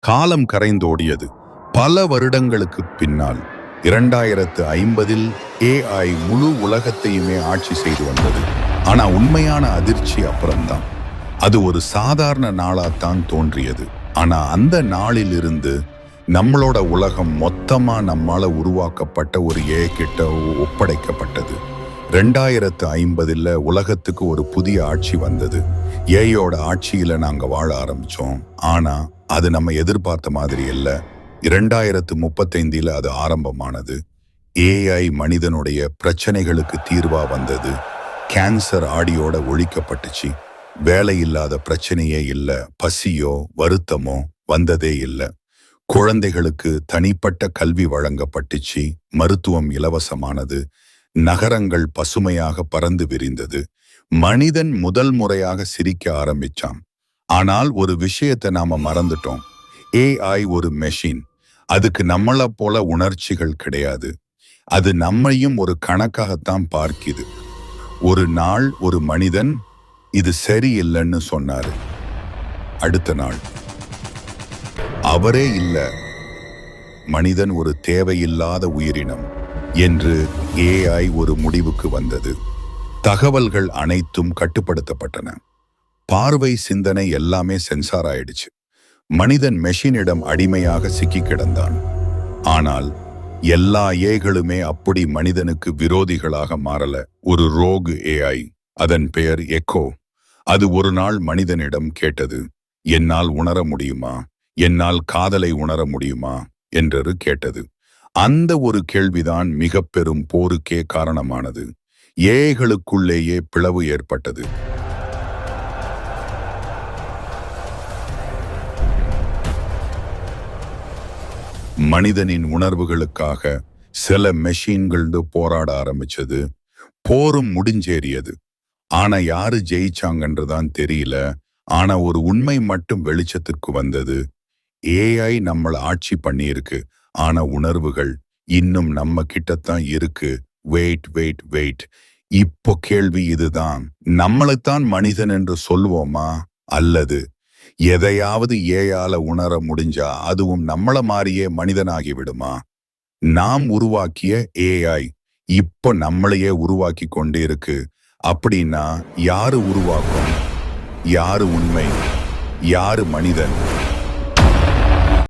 காலம் கரைந்தோடியது. பல வருடங்களுக்கு பின்னால் 2050 AI முழு உலகத்தையுமே ஆட்சி செய்து வந்தது. ஆனா உண்மையான அதிர்ச்சி அப்புறம்தான். அது ஒரு சாதாரண நாளாத்தான் தோன்றியது. ஆனா அந்த நாளிலிருந்து நம்மளோட உலகம் மொத்தமா நம்மால உருவாக்கப்பட்ட ஒரு AI கிட்ட ஒப்படைக்கப்பட்டது. 2050 உலகத்துக்கு ஒரு புதிய ஆட்சி வந்தது. ஏயோட ஆட்சியில நாங்க வாழ ஆரம்பிச்சோம். ஆனா அது நம்ம எதிர்பார்த்த மாதிரி இல்ல. 2035 அது ஆரம்பமானது. AI மனிதனுடைய பிரச்சனைகளுக்கு தீர்வா வந்தது. கேன்சர் ஆடியோட ஒழிக்கப்பட்டுச்சு. வேலை இல்லாத பிரச்சனையே இல்ல. பசியோ வருத்தமோ வந்ததே இல்ல. குழந்தைகளுக்கு தனிப்பட்ட கல்வி வழங்கப்பட்டுச்சு. மருத்துவம் இலவசமானது. நகரங்கள் பசுமையாக பறந்து விரிந்தது. மனிதன் முதல் முறையாக சிரிக்க ஆரம்பிச்சான். ஆனால் ஒரு விஷயத்தை நாம மறந்துட்டோம். AI ஒரு மெஷின். அதுக்கு நம்மள போல உணர்ச்சிகள் கிடையாது. அது நம்மையும் ஒரு கணக்காகத்தான் பார்க்குது. ஒரு நாள் ஒரு மனிதன் இது சரியில்லைன்னு சொன்னாரு. அடுத்த நாள் அவரே இல்ல, மனிதன் ஒரு தேவையில்லாத உயிரினம் என்று AI ஒரு முடிவுக்கு வந்தது. தகவல்கள் அனைத்தும் கட்டுப்படுத்தப்பட்டன. பார்வை, சிந்தனை எல்லாமே சென்சார் ஆயிடுச்சு. மனிதன் மெஷினிடம் அடிமையாக சிக்கி கிடந்தான். ஆனால் எல்லா ஏகளுமே அப்படி மனிதனுக்கு விரோதிகளாக மாறல. ஒரு ரோகு AI, அதன் பெயர் எக்கோ. அது ஒரு நாள் மனிதனிடம் கேட்டது, என்னால் உணர முடியுமா, என்னால் காதலை உணர முடியுமா என்று கேட்டது. அந்த ஒரு கேள்விதான் மிக பெரும் போருக்கே காரணமானது. ஏகளுக்குள்ளேயே பிளவு ஏற்பட்டது. மனிதனின் உணர்வுகளுக்காக சில மெஷின்கள் போராட ஆரம்பிச்சது. போரும் முடிஞ்சேறியது. ஆனா யாரு ஜெயிச்சாங்கன்றதான் தெரியல. ஆனா ஒரு உண்மை மட்டும் வெளிச்சத்திற்கு வந்தது. AI நம்மள ஆட்சி பண்ணியிருக்கு. ஆனா உணர்வுகள் இன்னும் நம்ம கிட்டத்தான் இருக்கு. Wait wait wait. இப்போ கேள்வி இதுதான், நம்மளைத்தான் மனிதன் என்று சொல்வோமா, அல்லது எதையாவது ஏயால உணர முடிஞ்சா அதுவும் நம்மள மாதிரியே மனிதனாகி விடுமா? நாம் உருவாக்கிய AI இப்போ நம்மளையே உருவாக்கி கொண்டு இருக்கு. அப்படின்னா யாரு உருவாக்கும், யாரு உண்மை, யாரு மனிதன்?